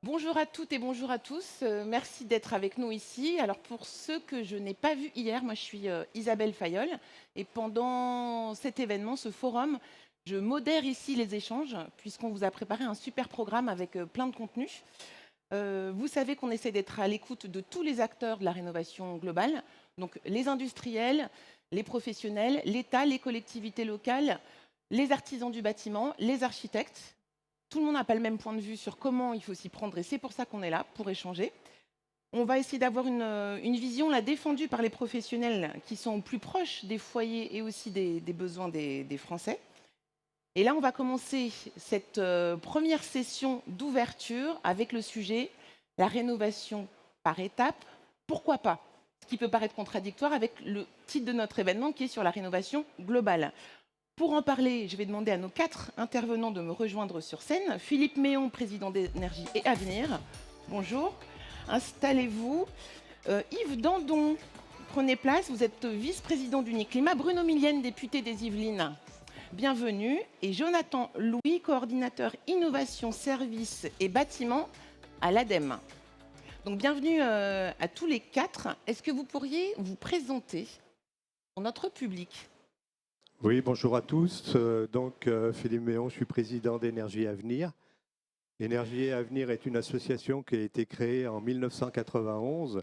Bonjour à toutes et bonjour à tous. Merci d'être avec nous ici. Alors pour ceux que je n'ai pas vus hier, moi je suis Isabelle Fayolle et pendant cet événement, ce forum, je modère ici les échanges puisqu'on vous a préparé un super programme avec plein de contenus. Vous savez qu'on essaie d'être à l'écoute de tous les acteurs de la rénovation globale, donc les industriels, les professionnels, l'État, les collectivités locales, les artisans du bâtiment, les architectes. Tout le monde n'a pas le même point de vue sur comment il faut s'y prendre et c'est pour ça qu'on est là, pour échanger. On va essayer d'avoir une vision là, défendue par les professionnels qui sont plus proches des foyers et aussi des besoins des Français. Et là, on va commencer cette première session d'ouverture avec le sujet la rénovation par étapes. Pourquoi pas? Ce qui peut paraître contradictoire avec le titre de notre événement qui est sur la rénovation globale. Pour en parler, je vais demander à nos 4 intervenants de me rejoindre sur scène. Philippe Méon, président d'Énergie et Avenir. Bonjour. Installez-vous. Yves Dandon, prenez place. Vous êtes vice-président d'Uniclimat. Bruno Millienne, député des Yvelines. Bienvenue. Et Jonathan Louis, coordinateur innovation, services et bâtiments à l'ADEME. Donc bienvenue à tous les 4. Est-ce que vous pourriez vous présenter pour notre public? Oui, bonjour à tous. Philippe Méon, je suis président d'Énergie Avenir. Énergie Avenir est une association qui a été créée en 1991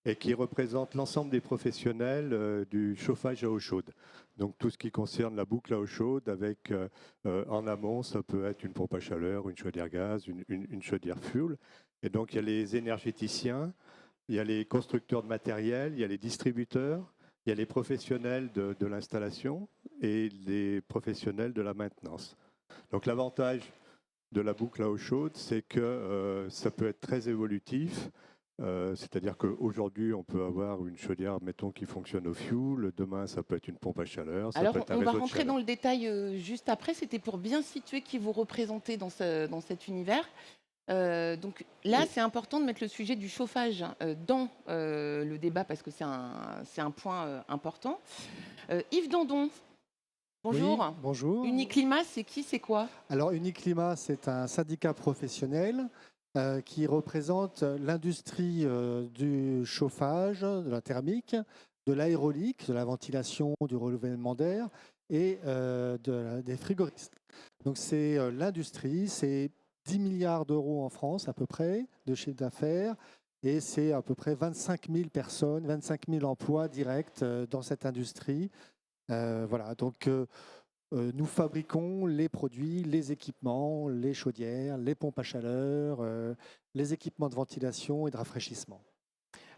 et qui représente l'ensemble des professionnels du chauffage à eau chaude. Donc tout ce qui concerne la boucle à eau chaude avec en amont, ça peut être une pompe à chaleur, une chaudière gaz, une chaudière fuel. Et donc il y a les énergéticiens, il y a les constructeurs de matériel, il y a les distributeurs, il y a les professionnels de l'installation et les professionnels de la maintenance. Donc l'avantage de la boucle à eau chaude, c'est que ça peut être très évolutif. C'est-à-dire qu'aujourd'hui, on peut avoir une chaudière, mettons, qui fonctionne au fioul. Demain, ça peut être une pompe à chaleur. Alors, Ça peut être un on va réseau de rentrer chaleur. dans le détail juste après. C'était pour bien situer qui vous représentez dans cet univers. Donc là, c'est important de mettre le sujet du chauffage dans le débat parce que c'est un point important. Yves Dandon, Oui, bonjour. bonjour. Uniclimat, c'est qui, c'est quoi? Alors Uniclimat, c'est un syndicat professionnel qui représente l'industrie du chauffage, de la thermique, de l'aérolique, de la ventilation, du renouvellement d'air et des frigoristes. Donc c'est l'industrie, c'est 10 milliards d'euros en France à peu près de chiffre d'affaires et c'est à peu près 25 000 personnes, 25 000 emplois directs dans cette industrie. Voilà, donc nous fabriquons les produits, les équipements, les chaudières, les pompes à chaleur, les équipements de ventilation et de rafraîchissement.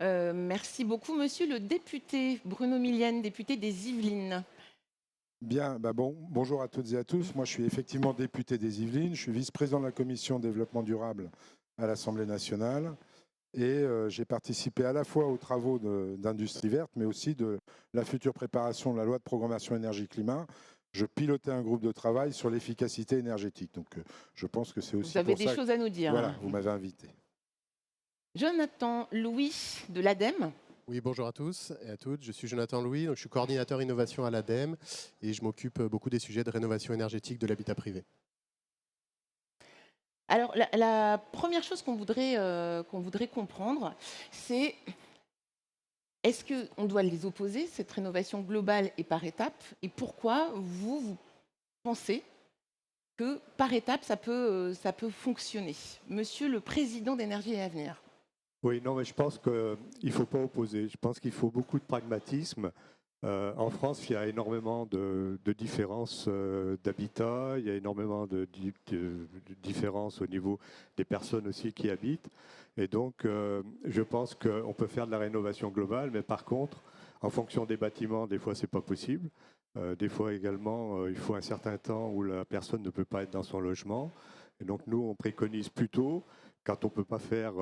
Merci beaucoup, monsieur le député Bruno Millienne, député des Yvelines. Bien, bonjour à toutes et à tous. Moi, je suis effectivement député des Yvelines. Je suis vice-président de la commission développement durable à l'Assemblée nationale. Et j'ai participé à la fois aux travaux d'Industrie verte, mais aussi de la future préparation de la loi de programmation énergie-climat. Je pilotais un groupe de travail sur l'efficacité énergétique. Donc, je pense que c'est aussi Vous avez pour des ça choses à nous dire. voilà, vous m'avez invité. Jonathan Louis de l'ADEME. Oui, bonjour à tous et à toutes. Je suis Jonathan Louis, donc je suis coordinateur innovation à l'ADEME et je m'occupe beaucoup des sujets de rénovation énergétique de l'habitat privé. Alors, la première chose qu'on voudrait comprendre, c'est est-ce qu'on doit les opposer, cette rénovation globale et par étapes? Et pourquoi vous pensez que par étapes, ça peut fonctionner? Monsieur le président d'Énergie et Avenir. Oui, non, mais je pense qu'il ne faut pas opposer. Je pense qu'il faut beaucoup de pragmatisme. En France, il y a énormément de différences d'habitat, il y a énormément de différences au niveau des personnes aussi qui habitent. Et donc, je pense qu'on peut faire de la rénovation globale, mais par contre, en fonction des bâtiments, des fois, ce n'est pas possible. Des fois également, il faut un certain temps où la personne ne peut pas être dans son logement. Et donc, nous, on préconise plutôt quand on ne peut pas faire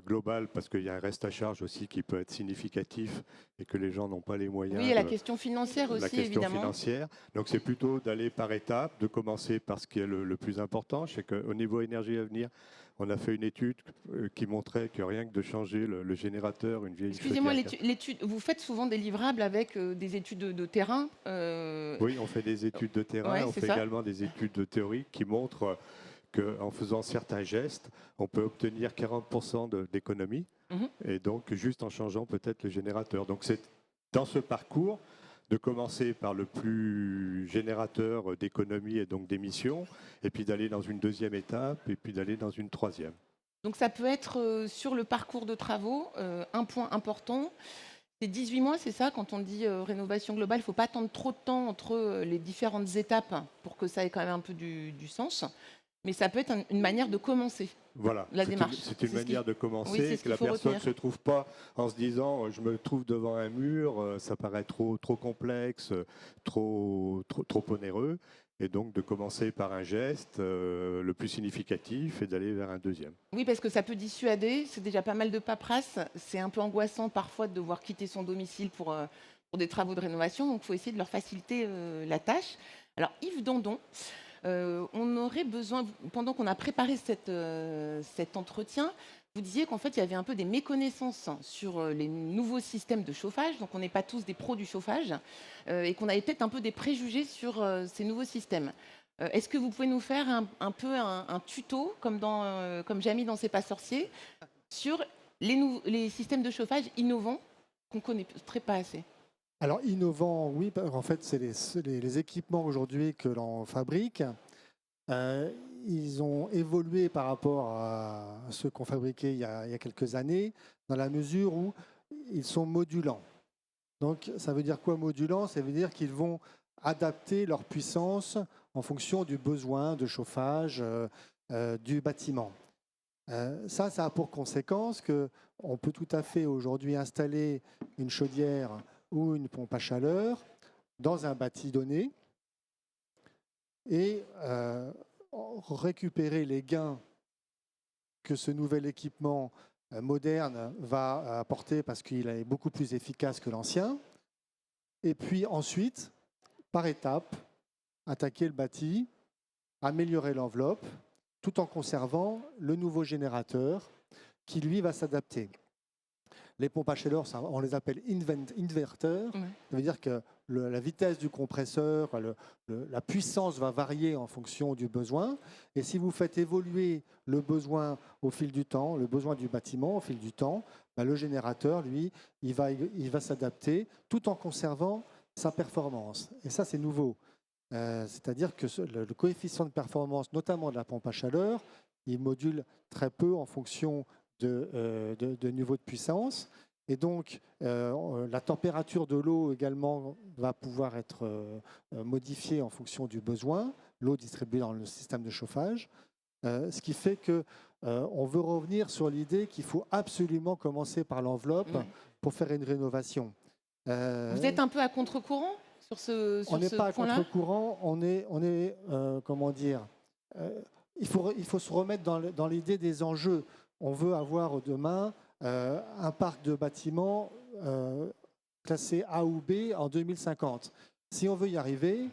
global, parce qu'il y a un reste à charge aussi qui peut être significatif et que les gens n'ont pas les moyens. Oui, il y a la question financière aussi, la question évidemment. financière. Donc c'est plutôt d'aller par étapes, de commencer par ce qui est le plus important. Je sais qu'au niveau énergie à venir, on a fait une étude qui montrait que rien que de changer le générateur, une vieille Excusez-moi, chaudière. l'étude, vous faites souvent des livrables avec des études de terrain. Oui, on fait des études de terrain, Ouais, on c'est fait ça. également des études de théorie qui montrent qu'en faisant certains gestes, on peut obtenir 40% d'économie, et donc juste en changeant peut-être le générateur. Donc c'est dans ce parcours de commencer par le plus générateur d'économie et donc d'émissions, et puis d'aller dans une deuxième étape, et puis d'aller dans une troisième. Donc ça peut être sur le parcours de travaux, un point important. C'est 18 mois, c'est ça, quand on dit rénovation globale, il ne faut pas attendre trop de temps entre les différentes étapes pour que ça ait quand même un peu du sens. Mais ça peut être une manière de commencer Voilà, la démarche. C'est une manière de commencer, Oui, que la personne ne se trouve pas en se disant je me trouve devant un mur, ça paraît trop complexe, trop onéreux, et donc de commencer par un geste le plus significatif et d'aller vers un deuxième. Oui, parce que ça peut dissuader, c'est déjà pas mal de paperasse, c'est un peu angoissant parfois de devoir quitter son domicile pour des travaux de rénovation, donc il faut essayer de leur faciliter la tâche. Alors Yves Dandon, on aurait besoin, pendant qu'on a préparé cet entretien, vous disiez qu'en fait, il y avait un peu des méconnaissances sur les nouveaux systèmes de chauffage, donc on n'est pas tous des pros du chauffage, et qu'on avait peut-être un peu des préjugés sur ces nouveaux systèmes. Est-ce que vous pouvez nous faire un peu un tuto, comme Jamie dans C'est pas sorcier, sur les systèmes de chauffage innovants qu'on ne connaît très pas assez? Alors, innovant, oui, en fait, c'est les équipements aujourd'hui que l'on fabrique. Ils ont évolué par rapport à ceux qu'on fabriquait il y a quelques années, dans la mesure où ils sont modulants. Donc, ça veut dire quoi modulant? Ça veut dire qu'ils vont adapter leur puissance en fonction du besoin de chauffage du bâtiment. Ça a pour conséquence qu'on peut tout à fait aujourd'hui installer une chaudière ou une pompe à chaleur dans un bâti donné et récupérer les gains que ce nouvel équipement moderne va apporter parce qu'il est beaucoup plus efficace que l'ancien. Et puis ensuite, par étapes, attaquer le bâti, améliorer l'enveloppe, tout en conservant le nouveau générateur qui, lui, va s'adapter. Les pompes à chaleur, on les appelle inverteurs. Ouais. Ça veut dire que la vitesse du compresseur, la puissance va varier en fonction du besoin. Et si vous faites évoluer le besoin au fil du temps, le besoin du bâtiment au fil du temps, le générateur, lui, il va s'adapter tout en conservant sa performance. Et ça, c'est nouveau. C'est-à-dire que le coefficient de performance, notamment de la pompe à chaleur, il module très peu en fonction de niveau de puissance. Et donc, la température de l'eau également va pouvoir être modifiée en fonction du besoin, l'eau distribuée dans le système de chauffage. Ce qui fait qu'on veut revenir sur l'idée qu'il faut absolument commencer par l'enveloppe pour faire une rénovation. Vous êtes un peu à contre-courant sur ce point-là? On n'est pas à contre-courant, on est comment dire, il faut se remettre dans l'idée des enjeux. On veut avoir demain un parc de bâtiments classé A ou B en 2050. Si on veut y arriver,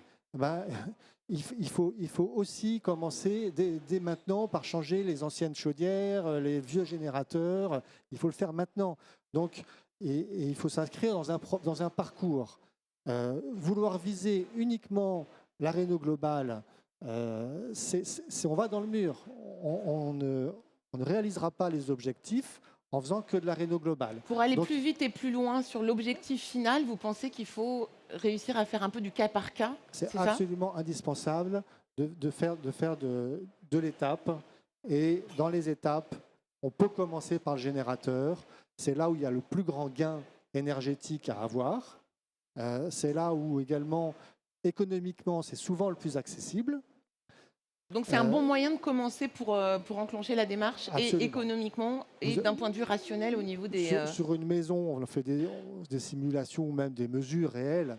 il faut aussi commencer dès maintenant par changer les anciennes chaudières, les vieux générateurs. Il faut le faire maintenant. Donc, et il faut s'inscrire dans un parcours. Vouloir viser uniquement la réno globale, on va dans le mur. On ne réalisera pas les objectifs en faisant que de la réno globale. Pour aller plus vite et plus loin sur l'objectif final, vous pensez qu'il faut réussir à faire un peu du cas par cas? C'est absolument indispensable de faire de l'étape. Et dans les étapes, on peut commencer par le générateur. C'est là où il y a le plus grand gain énergétique à avoir. C'est là où également, économiquement, c'est souvent le plus accessible. Donc c'est un bon moyen de commencer pour enclencher la démarche, absolument. Et économiquement et d'un point de vue rationnel au niveau des... Sur une maison, on fait des simulations ou même des mesures réelles.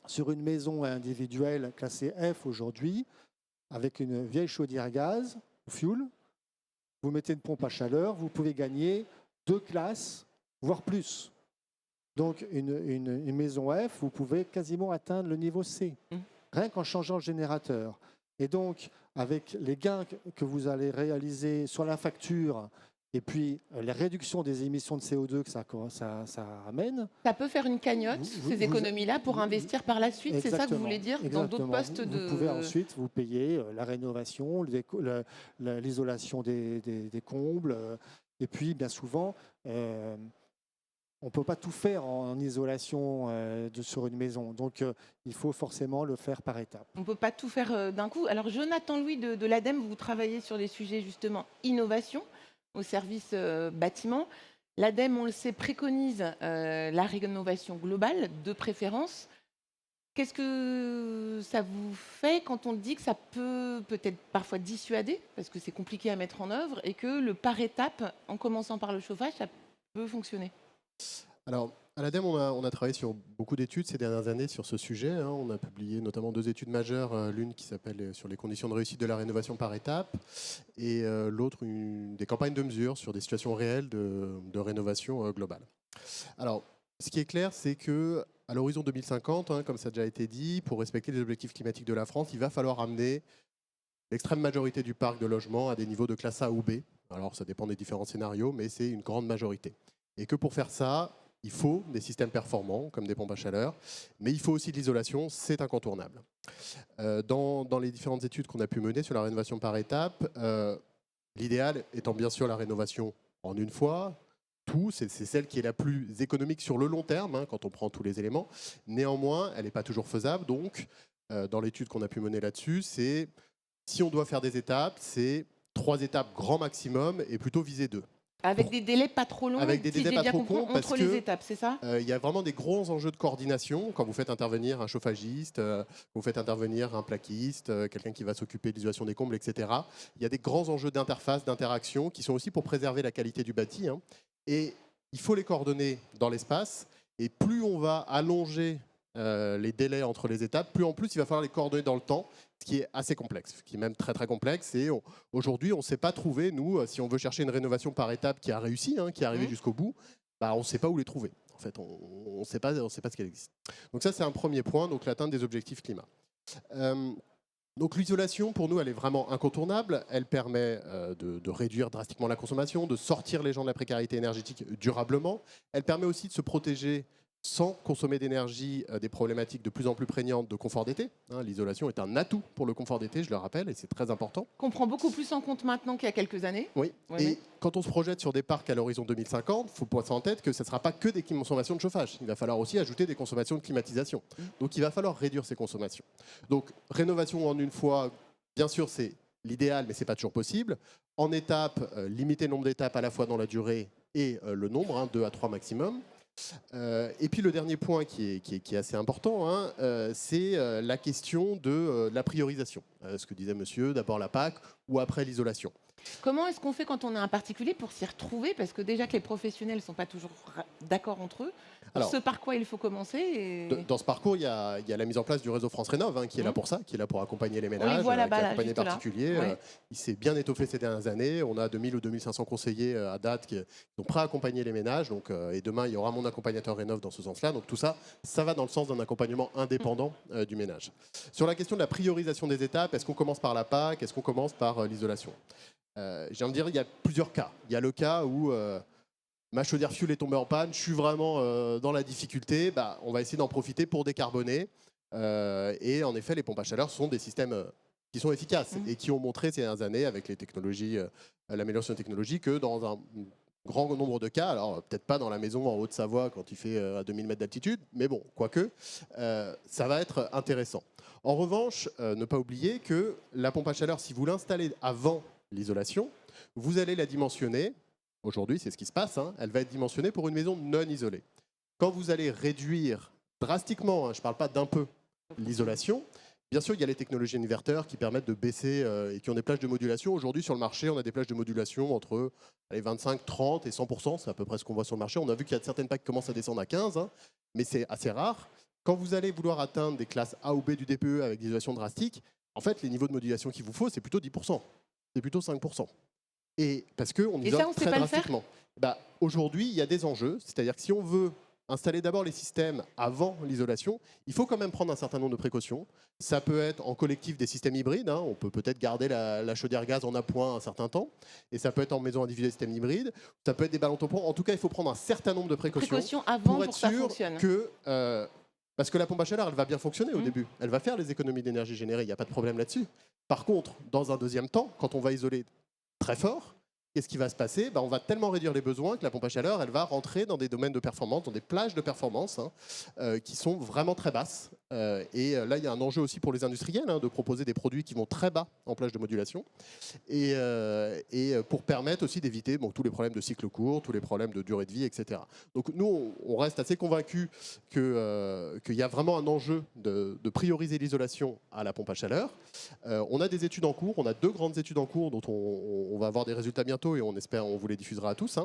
Sur une maison individuelle classée F aujourd'hui, avec une vieille chaudière gaz ou fuel, vous mettez une pompe à chaleur, vous pouvez gagner 2 classes, voire plus. Donc une maison F, vous pouvez quasiment atteindre le niveau C, rien qu'en changeant le générateur. Et donc, avec les gains que vous allez réaliser sur la facture et puis la réduction des émissions de CO2 que ça amène. Ça peut faire une cagnotte, Vous- ces vous- économies-là, pour investir par la suite, c'est ça que vous Exactement, voulez dire, dans d'autres exactement. postes de... Vous pouvez ensuite vous payer la rénovation, l'isolation des combles, et puis bien souvent, on ne peut pas tout faire en isolation sur une maison. Donc, il faut forcément le faire par étapes. On ne peut pas tout faire d'un coup. Alors, Jonathan Louis de l'ADEME, vous travaillez sur les sujets justement innovation au service bâtiment. L'ADEME, on le sait, préconise la rénovation globale, de préférence. Qu'est-ce que ça vous fait quand on dit que ça peut peut-être parfois dissuader, parce que c'est compliqué à mettre en œuvre, et que le par étape, en commençant par le chauffage, ça peut fonctionner? Alors, à l'ADEME, on a travaillé sur beaucoup d'études ces dernières années sur ce sujet. On a publié notamment 2 études majeures, l'une qui s'appelle sur les conditions de réussite de la rénovation par étapes, et l'autre des campagnes de mesure sur des situations réelles de rénovation globale. Alors, ce qui est clair, c'est que à l'horizon 2050, comme ça a déjà été dit, pour respecter les objectifs climatiques de la France, il va falloir amener l'extrême majorité du parc de logements à des niveaux de classe A ou B. Alors, ça dépend des différents scénarios, mais c'est une grande majorité. Et que pour faire ça, il faut des systèmes performants, comme des pompes à chaleur, mais il faut aussi de l'isolation, c'est incontournable. Dans les différentes études qu'on a pu mener sur la rénovation par étapes, l'idéal étant bien sûr la rénovation en une fois, c'est celle qui est la plus économique sur le long terme, quand on prend tous les éléments. Néanmoins, elle n'est pas toujours faisable, donc dans l'étude qu'on a pu mener là-dessus, c'est si on doit faire des étapes, c'est 3 étapes grand maximum et plutôt viser 2. Avec des délais pas trop longs, Avec des si délais j'ai pas bien trop compris, courts, parce entre les que, étapes, c'est ça? Il y a vraiment des gros enjeux de coordination quand vous faites intervenir un chauffagiste, vous faites intervenir un plaquiste, quelqu'un qui va s'occuper de l'isolation des combles, etc. Il y a des grands enjeux d'interface, d'interaction qui sont aussi pour préserver la qualité du bâti. Et il faut les coordonner dans l'espace. Et plus on va allonger les délais entre les étapes, plus en plus il va falloir les coordonner dans le temps, ce qui est assez complexe, ce qui est même très très complexe. Et aujourd'hui, on ne sait pas trouver, nous, si on veut chercher une rénovation par étape qui a réussi, qui est arrivée jusqu'au bout, on ne sait pas où les trouver. En fait, on ne sait pas ce qu'elle existe. Donc ça, c'est un premier point, donc l'atteinte des objectifs climat. Donc l'isolation, pour nous, elle est vraiment incontournable. Elle permet de réduire drastiquement la consommation, de sortir les gens de la précarité énergétique durablement. Elle permet aussi de se protéger sans consommer d'énergie des problématiques de plus en plus prégnantes de confort d'été. L'isolation est un atout pour le confort d'été, je le rappelle, et c'est très important. Qu'on prend beaucoup plus en compte maintenant qu'il y a quelques années. Oui, et quand on se projette sur des parcs à l'horizon 2050, il faut prendre ça en tête que ce ne sera pas que des consommations de chauffage. Il va falloir aussi ajouter des consommations de climatisation. Donc il va falloir réduire ces consommations. Donc rénovation en une fois, bien sûr, c'est l'idéal, mais ce n'est pas toujours possible. En étapes, limiter le nombre d'étapes à la fois dans la durée et le nombre, 2 à 3 maximum. Et puis le dernier point qui est assez important, c'est la question de la priorisation. Ce que disait monsieur, d'abord la PAC ou après l'isolation. Comment est-ce qu'on fait quand on est un particulier pour s'y retrouver? Parce que déjà que les professionnels ne sont pas toujours d'accord entre eux. Alors, ce par quoi il faut commencer Dans ce parcours, il y a la mise en place du réseau France Rénov, qui est là pour ça, qui est là pour accompagner les ménages, qui accompagner les particuliers. Il s'est bien étoffé ces dernières années. On a 2000 ou 2500 conseillers à date qui sont prêts à accompagner les ménages. Donc, et demain, il y aura mon accompagnateur Rénov dans ce sens-là. Donc tout ça, ça va dans le sens d'un accompagnement indépendant du ménage. Sur la question de la priorisation des étapes, est-ce qu'on commence par la PAC? Est-ce qu'on commence par l'isolation? J'ai envie de dire, il y a plusieurs cas. Il y a le cas où ma chaudière fuel est tombée en panne, je suis vraiment dans la difficulté, on va essayer d'en profiter pour décarboner. Et en effet, les pompes à chaleur sont des systèmes qui sont efficaces et qui ont montré ces dernières années, avec les technologies, l'amélioration des technologies, que dans un grand nombre de cas, alors peut-être pas dans la maison en Haute-Savoie quand il fait à 2000 mètres d'altitude, mais bon, quoique, ça va être intéressant. En revanche, ne pas oublier que la pompe à chaleur, si vous l'installez avant l'isolation, vous allez la dimensionner. Aujourd'hui, c'est ce qui se passe. Elle va être dimensionnée pour une maison non isolée. Quand vous allez réduire drastiquement, je ne parle pas d'un peu, l'isolation, bien sûr, il y a les technologies inverteurs qui permettent de baisser et qui ont des plages de modulation. Aujourd'hui, sur le marché, on a des plages de modulation entre 25, 30 et 100%. C'est à peu près ce qu'on voit sur le marché. On a vu qu'il y a certaines packs qui commencent à descendre à 15, mais c'est assez rare. Quand vous allez vouloir atteindre des classes A ou B du DPE avec des isolations drastiques, en fait, les niveaux de modulation qu'il vous faut, c'est plutôt 10%. C'est plutôt 5%. Et parce qu'on isole très drastiquement. Aujourd'hui, il y a des enjeux. C'est-à-dire que si on veut installer d'abord les systèmes avant l'isolation, il faut quand même prendre un certain nombre de précautions. Ça peut être en collectif des systèmes hybrides, hein. On peut peut-être garder la chaudière gaz en appoint un certain temps, et ça peut être en maison individuelle système hybride, ça peut être des ballons tampons. En tout cas, il faut prendre un certain nombre de précautions avant pour être pour que ça sûr fonctionne. que... parce que la pompe à chaleur, elle va bien fonctionner au début. Elle va faire les économies d'énergie générées, il n'y a pas de problème là-dessus. Par contre, dans un deuxième temps, quand on va isoler très fort, qu'est-ce qui va se passer? On va tellement réduire les besoins que la pompe à chaleur, elle va rentrer dans des domaines de performance, dans des plages de performance qui sont vraiment très basses. Là, il y a un enjeu aussi pour les industriels de proposer des produits qui vont très bas en plage de modulation et pour permettre aussi d'éviter tous les problèmes de cycle court, tous les problèmes de durée de vie, etc. Donc nous, on reste assez convaincus qu'il y a vraiment un enjeu de prioriser l'isolation à la pompe à chaleur. On a des études en cours, on a 2 grandes études en cours dont on va avoir des résultats bientôt et on espère, on vous les diffusera à tous.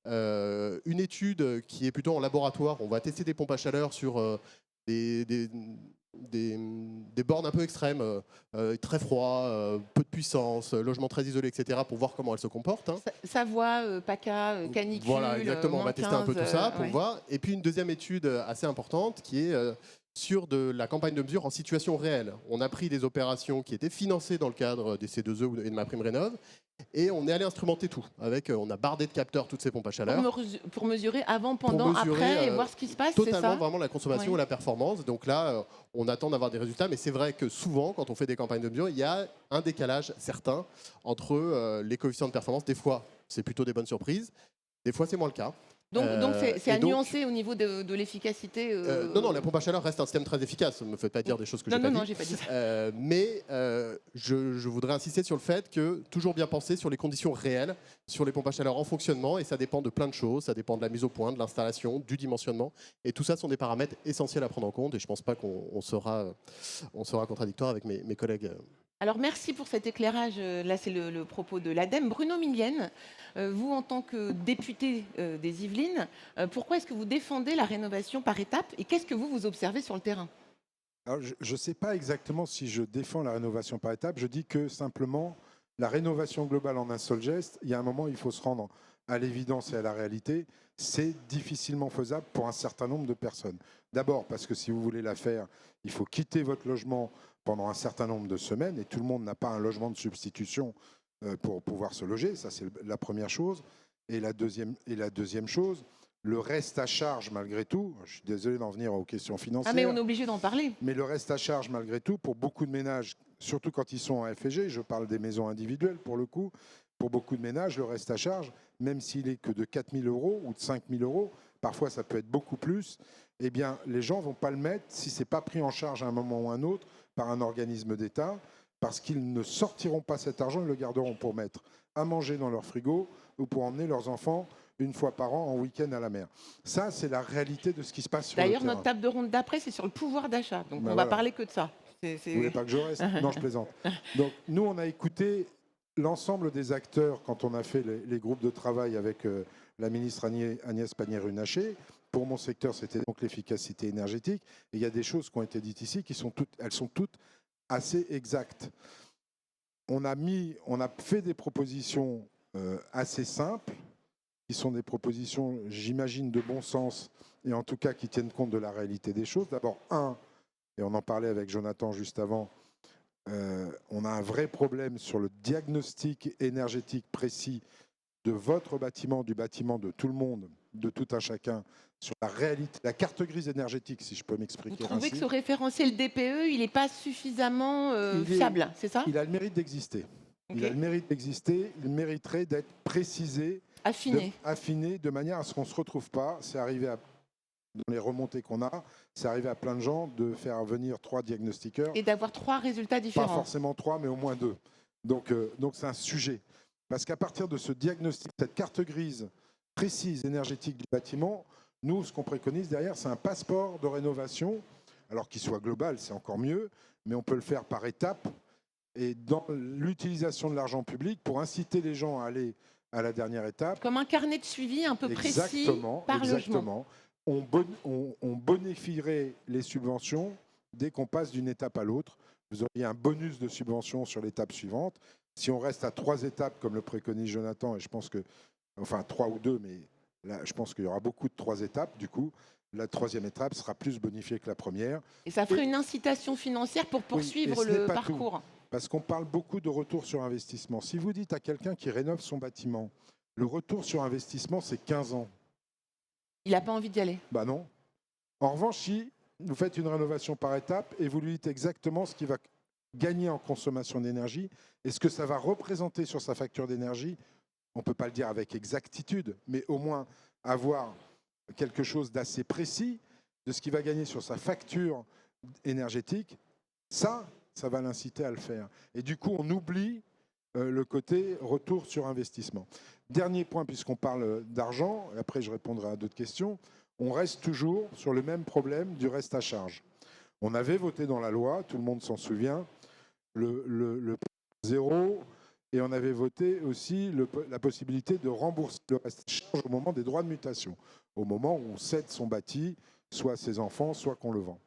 Une étude qui est plutôt en laboratoire, on va tester des pompes à chaleur sur des bornes un peu extrêmes, très froid, peu de puissance, logement très isolé, etc., pour voir comment elles se comportent. Savoie, PACA, canicule. Voilà, exactement, on va tester un peu tout ça pour ouais. voir. Et puis une deuxième étude assez importante qui est sur de la campagne de mesure en situation réelle. On a pris des opérations qui étaient financées dans le cadre des C2E et de MaPrimeRénov', et on est allé instrumenter tout. On a bardé de capteurs toutes ces pompes à chaleur. Pour mesurer avant, pendant, après et voir ce qui se passe, c'est ça? Totalement, vraiment la consommation et la performance. Donc là, on attend d'avoir des résultats. Mais c'est vrai que souvent, quand on fait des campagnes de mesure, il y a un décalage certain entre les coefficients de performance. Des fois, c'est plutôt des bonnes surprises. Des fois, c'est moins le cas. Donc c'est à nuancer au niveau de l'efficacité. Non, la pompe à chaleur reste un système très efficace. Ne me faites pas dire des choses que j'ai pas dit. Non, j'ai pas dit ça. Mais je voudrais insister sur le fait que toujours bien penser sur les conditions réelles, sur les pompes à chaleur en fonctionnement, et ça dépend de plein de choses. Ça dépend de la mise au point, de l'installation, du dimensionnement, et tout ça sont des paramètres essentiels à prendre en compte. Et je pense pas qu'on sera contradictoire avec mes collègues. Alors merci pour cet éclairage. Là, c'est le propos de l'ADEME. Bruno Millienne, vous, en tant que député des Yvelines, pourquoi est-ce que vous défendez la rénovation par étapes et qu'est-ce que vous observez sur le terrain? Alors, je ne sais pas exactement si je défends la rénovation par étapes. Je dis que simplement, la rénovation globale en un seul geste, il y a un moment, il faut se rendre à l'évidence et à la réalité. C'est difficilement faisable pour un certain nombre de personnes. D'abord, parce que si vous voulez la faire, il faut quitter votre logement pendant un certain nombre de semaines et tout le monde n'a pas un logement de substitution pour pouvoir se loger. Ça, c'est la première chose. Et la deuxième chose, le reste à charge, malgré tout, je suis désolé d'en venir aux questions financières. Ah, mais on est obligé d'en parler. Mais le reste à charge, malgré tout, pour beaucoup de ménages, surtout quand ils sont en FG, je parle des maisons individuelles pour le coup, pour beaucoup de ménages, le reste à charge, même s'il est que de 4 000 € ou de 5 000 €, parfois ça peut être beaucoup plus, eh bien les gens ne vont pas le mettre si ce n'est pas pris en charge à un moment ou à un autre par un organisme d'État, parce qu'ils ne sortiront pas cet argent, ils le garderont pour mettre à manger dans leur frigo ou pour emmener leurs enfants une fois par an en week-end à la mer. Ça, c'est la réalité de ce qui se passe sur le terrain. D'ailleurs, notre table de ronde d'après, c'est sur le pouvoir d'achat. Donc, on va parler que de ça. Vous ne voulez pas que je reste? Non, je plaisante. Donc, nous, on a écouté l'ensemble des acteurs quand on a fait les groupes de travail avec la ministre Agnès Pannier-Runacher. Pour mon secteur, c'était donc l'efficacité énergétique. Et il y a des choses qui ont été dites ici qui sont toutes assez exactes. On a fait des propositions assez simples, qui sont des propositions, j'imagine, de bon sens, et en tout cas qui tiennent compte de la réalité des choses. D'abord, et on en parlait avec Jonathan juste avant, on a un vrai problème sur le diagnostic énergétique précis de votre bâtiment, du bâtiment de tout le monde, de tout un chacun, sur la réalité, la carte grise énergétique, si je peux m'expliquer. Vous trouvez que ce référentiel DPE, il n'est pas suffisamment fiable, c'est ça? Il a le mérite d'exister. Okay. Il a le mérite d'exister, il mériterait d'être précisé, affiné de manière à ce qu'on ne se retrouve pas. C'est arrivé dans les remontées qu'on a, c'est arrivé à plein de gens de faire venir 3 diagnostiqueurs. Et d'avoir 3 résultats différents. Pas forcément 3, mais au moins 2. Donc c'est un sujet. Parce qu'à partir de ce diagnostic, cette carte grise précise énergétique du bâtiment, nous, ce qu'on préconise derrière, c'est un passeport de rénovation. Alors qu'il soit global, c'est encore mieux, mais on peut le faire par étapes. Et dans l'utilisation de l'argent public, pour inciter les gens à aller à la dernière étape. Comme un carnet de suivi un peu précis par logement. On bonifierait les subventions dès qu'on passe d'une étape à l'autre. Vous auriez un bonus de subvention sur l'étape suivante. Si on reste à 3 étapes, comme le préconise Jonathan, et je pense que, enfin 3 ou 2, mais là, je pense qu'il y aura beaucoup de 3 étapes, du coup, La troisième étape sera plus bonifiée que la première. Et ça ferait une incitation financière pour poursuivre et ce n'est le pas parcours. Parce qu'on parle beaucoup de retour sur investissement. Si vous dites à quelqu'un qui rénove son bâtiment, le retour sur investissement, c'est 15 ans. Il n'a pas envie d'y aller. Bah non. En revanche, si vous faites une rénovation par étape et vous lui dites exactement ce qu'il va gagner en consommation d'énergie et ce que ça va représenter sur sa facture d'énergie, on ne peut pas le dire avec exactitude, mais au moins avoir quelque chose d'assez précis de ce qu'il va gagner sur sa facture énergétique, ça va l'inciter à le faire. Et du coup, on oublie le côté retour sur investissement. Dernier point, puisqu'on parle d'argent, et après je répondrai à d'autres questions, on reste toujours sur le même problème du reste à charge. On avait voté dans la loi, tout le monde s'en souvient, le zéro, et on avait voté aussi la possibilité de rembourser le reste à charge au moment des droits de mutation, au moment où on cède son bâti, soit à ses enfants, soit qu'on le vend.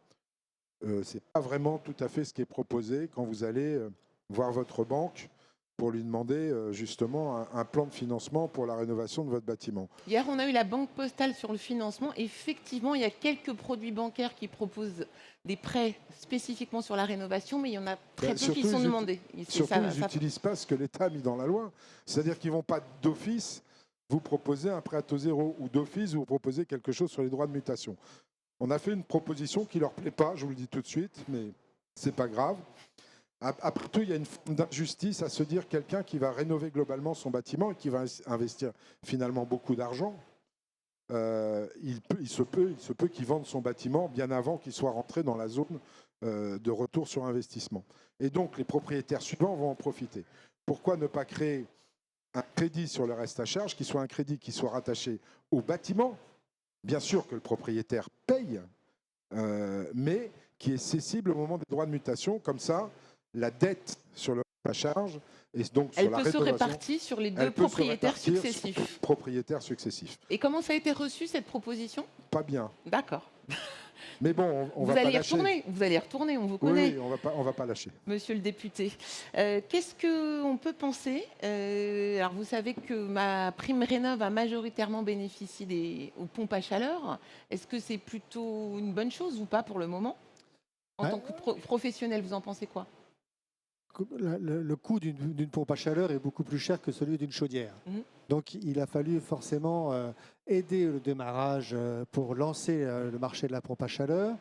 Ce n'est pas vraiment tout à fait ce qui est proposé quand vous allez voir votre banque pour lui demander justement un plan de financement pour la rénovation de votre bâtiment. Hier, on a eu la Banque Postale sur le financement. Effectivement, il y a quelques produits bancaires qui proposent des prêts spécifiquement sur la rénovation, mais il y en a très peu qui sont demandés. Surtout, ils n'utilisent pas ce que l'État a mis dans la loi. C'est-à-dire qu'ils ne vont pas d'office vous proposer un prêt à taux zéro ou d'office vous proposer quelque chose sur les droits de mutation. On a fait une proposition qui ne leur plaît pas, je vous le dis tout de suite, mais ce n'est pas grave. Après tout, il y a une forme d'injustice à se dire quelqu'un qui va rénover globalement son bâtiment et qui va investir finalement beaucoup d'argent, il se peut qu'il vende son bâtiment bien avant qu'il soit rentré dans la zone de retour sur investissement. Et donc, les propriétaires suivants vont en profiter. Pourquoi ne pas créer un crédit sur le reste à charge qui soit un crédit qui soit rattaché au bâtiment ? Bien sûr que le propriétaire paye, mais qui est cessible au moment des droits de mutation. Comme ça, la dette sur le reste à charge et donc sur la rénovation, se répartir sur les deux propriétaires successifs. Et comment ça a été reçu, cette proposition ? Pas bien. D'accord. Mais bon, on va pas lâcher. Vous allez y retourner, on vous connaît. Oui, on va pas lâcher. Monsieur le député, qu'est-ce qu'on peut penser alors, vous savez que ma prime Rénov a majoritairement bénéficié aux pompes à chaleur. Est-ce que c'est plutôt une bonne chose ou pas pour le moment ? En tant que professionnel, vous en pensez quoi ? Le coût d'une pompe à chaleur est beaucoup plus cher que celui d'une chaudière. Donc il a fallu forcément aider le démarrage pour lancer le marché de la pompe à chaleur.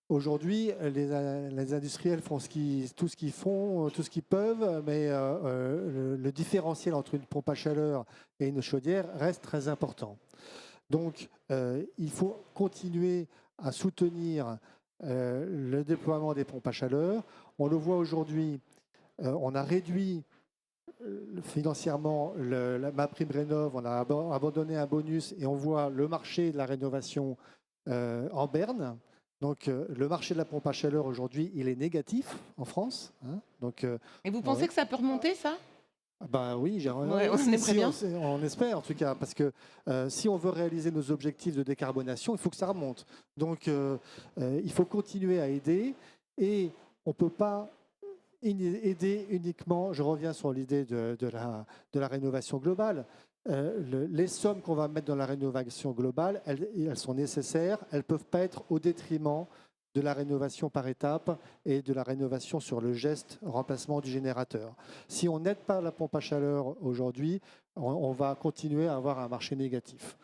Aujourd'hui, les industriels font tout ce qu'ils font, tout ce qu'ils peuvent, mais le différentiel entre une pompe à chaleur et une chaudière reste très important. Donc il faut continuer à soutenir le déploiement des pompes à chaleur. On le voit aujourd'hui. On a réduit financièrement ma prime rénov, on a abandonné un bonus et on voit le marché de la rénovation en berne. Donc le marché de la pompe à chaleur aujourd'hui, il est négatif en France. Et vous pensez que ça peut remonter, ça ? Oui, on aimerait bien. On espère en tout cas, parce que si on veut réaliser nos objectifs de décarbonation, il faut que ça remonte. Donc il faut continuer à aider et on ne peut pas aider uniquement, je reviens sur l'idée de la rénovation globale. Les sommes qu'on va mettre dans la rénovation globale, elles sont nécessaires, elles ne peuvent pas être au détriment de la rénovation par étapes et de la rénovation sur le geste remplacement du générateur. Si on n'aide pas la pompe à chaleur aujourd'hui, on va continuer à avoir un marché négatif.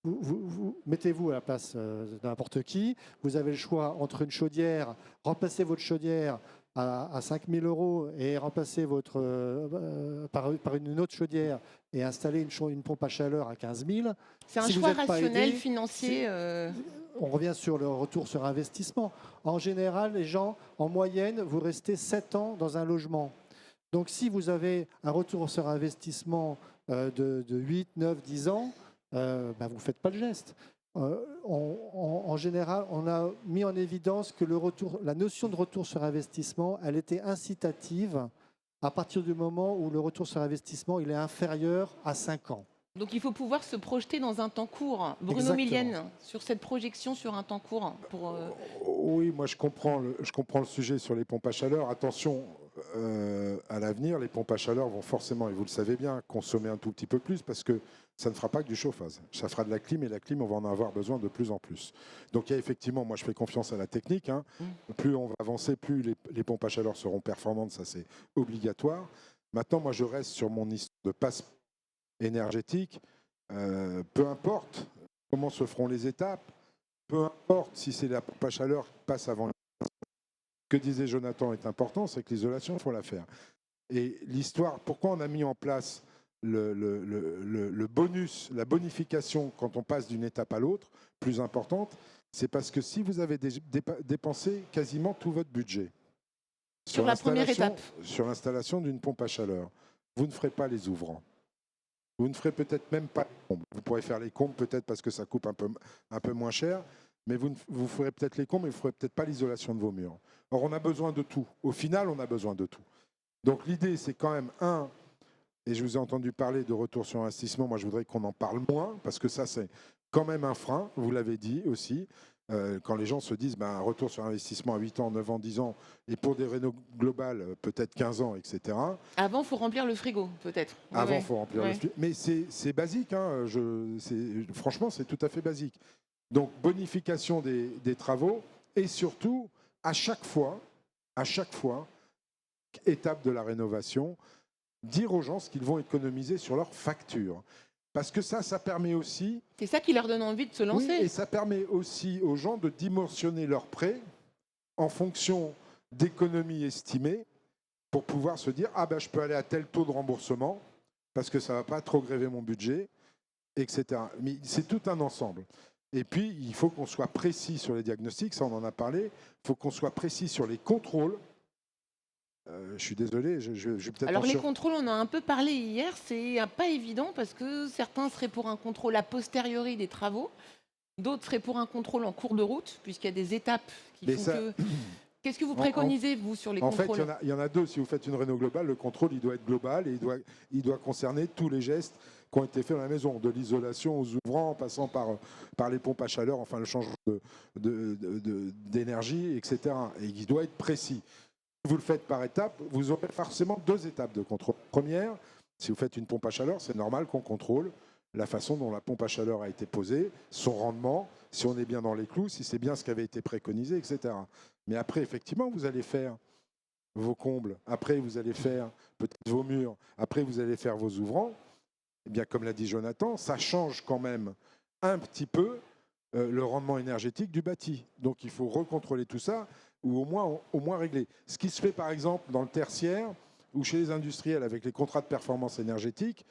Vous mettez-vous à la place de n'importe qui, vous avez le choix entre une chaudière, remplacer votre chaudière à 5 000 € et remplacer par une autre chaudière et installer une pompe à chaleur à 15 000. C'est un choix rationnel, financier. On revient sur le retour sur investissement. En général, les gens, en moyenne, vous restez 7 ans dans un logement. Donc si vous avez un retour sur investissement de 8, 9, 10 ans, vous ne faites pas le geste. En général, on a mis en évidence que la notion de retour sur investissement, elle était incitative à partir du moment où le retour sur investissement il est inférieur à 5 ans. Donc il faut pouvoir se projeter dans un temps court. Bruno Millienne, sur cette projection sur un temps court. Oui, moi je comprends le sujet sur les pompes à chaleur. Attention, à l'avenir, les pompes à chaleur vont forcément, et vous le savez bien, consommer un tout petit peu plus parce que ça ne fera pas que du chauffage. Ça fera de la clim et la clim, on va en avoir besoin de plus en plus. Donc il y a effectivement, moi je fais confiance à la technique. Hein. Plus on va avancer, plus les pompes à chaleur seront performantes, ça c'est obligatoire. Maintenant, moi je reste sur mon histoire de passe énergétique. Peu importe comment se feront les étapes, peu importe si c'est la pompe à chaleur qui passe avant. Ce que disait Jonathan est important, c'est que l'isolation, il faut la faire. Et l'histoire, pourquoi on a mis en place le bonus, la bonification quand on passe d'une étape à l'autre, plus importante, c'est parce que si vous avez dépensé quasiment tout votre budget Sur la première étape, sur l'installation d'une pompe à chaleur, vous ne ferez pas les ouvrants. Vous ne ferez peut-être même pas les combles. Vous pourrez faire les combles peut-être parce que ça coûte un peu moins cher, mais vous ferez peut-être les combles, mais vous ne ferez peut-être pas l'isolation de vos murs. Or, on a besoin de tout. Au final, on a besoin de tout. Donc l'idée, c'est quand même, et je vous ai entendu parler de retour sur investissement, moi je voudrais qu'on en parle moins, parce que ça, c'est quand même un frein, vous l'avez dit aussi. Quand les gens se disent un retour sur investissement à 8 ans, 9 ans, 10 ans, et pour des rénaux globales, peut-être 15 ans, etc. Avant, il faut remplir le frigo, peut-être. Avant, il faut remplir le frigo. Mais c'est basique, hein, franchement, c'est tout à fait basique. Donc, bonification des travaux, et surtout, à chaque fois, étape de la rénovation, dire aux gens ce qu'ils vont économiser sur leur facture. Parce que ça permet aussi... C'est ça qui leur donne envie de se lancer. Oui, et ça permet aussi aux gens de dimensionner leurs prêts en fonction d'économies estimées pour pouvoir se dire « Ah ben, je peux aller à tel taux de remboursement parce que ça ne va pas trop gréver mon budget, etc. » Mais c'est tout un ensemble. Et puis, il faut qu'on soit précis sur les diagnostics, ça on en a parlé. Il faut qu'on soit précis sur les contrôles. Je suis désolé, je peut-être... Alors les contrôles, on en a un peu parlé hier, c'est pas évident parce que certains seraient pour un contrôle a posteriori des travaux, d'autres seraient pour un contrôle en cours de route, puisqu'il y a des étapes qui font que... Qu'est-ce que vous préconisez, vous, sur les contrôles ? En fait, il y en a deux. Si vous faites une réno globale, le contrôle, il doit être global et il doit concerner tous les gestes qui ont été faits dans la maison, de l'isolation aux ouvrants, en passant par les pompes à chaleur, enfin le changement d'énergie, etc. Et il doit être précis. Si vous le faites par étapes, vous aurez forcément 2 étapes de contrôle. Première, si vous faites une pompe à chaleur, c'est normal qu'on contrôle la façon dont la pompe à chaleur a été posée, son rendement, si on est bien dans les clous, si c'est bien ce qui avait été préconisé, etc. Mais après, effectivement, vous allez faire vos combles, après vous allez faire peut-être vos murs, après vous allez faire vos ouvrants. Eh bien, comme l'a dit Jonathan, ça change quand même un petit peu le rendement énergétique du bâti. Donc il faut recontrôler tout ça, ou au moins régler. Ce qui se fait par exemple dans le tertiaire ou chez les industriels avec les contrats de performance énergétique,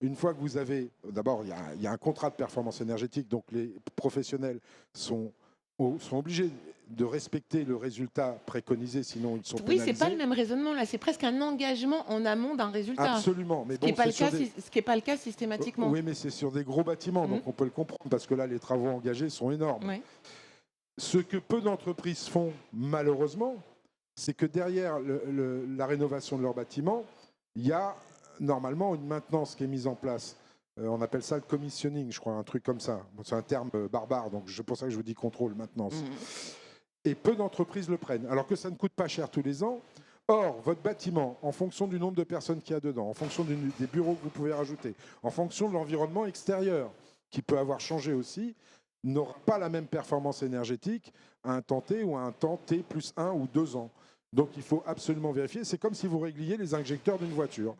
une fois que vous avez... D'abord, il y a un contrat de performance énergétique, donc les professionnels sont obligés de respecter le résultat préconisé, sinon ils sont pénalisés. Oui, c'est pas le même raisonnement là, c'est presque un engagement en amont d'un résultat. Absolument. Mais ce qui n'est pas le cas systématiquement. Oui, mais c'est sur des gros bâtiments, donc on peut le comprendre, parce que là, les travaux engagés sont énormes. Oui. Ce que peu d'entreprises font, malheureusement, c'est que derrière la rénovation de leur bâtiment, il y a normalement une maintenance qui est mise en place. On appelle ça le commissioning, je crois, un truc comme ça. Bon, c'est un terme barbare, donc c'est pour ça que je vous dis contrôle, maintenance. Et peu d'entreprises le prennent, alors que ça ne coûte pas cher tous les ans. Or, votre bâtiment, en fonction du nombre de personnes qu'il y a dedans, en fonction des bureaux que vous pouvez rajouter, en fonction de l'environnement extérieur, qui peut avoir changé aussi, n'aura pas la même performance énergétique à un temps T ou à un temps T plus 1 ou 2 ans. Donc il faut absolument vérifier. C'est comme si vous régliez les injecteurs d'une voiture.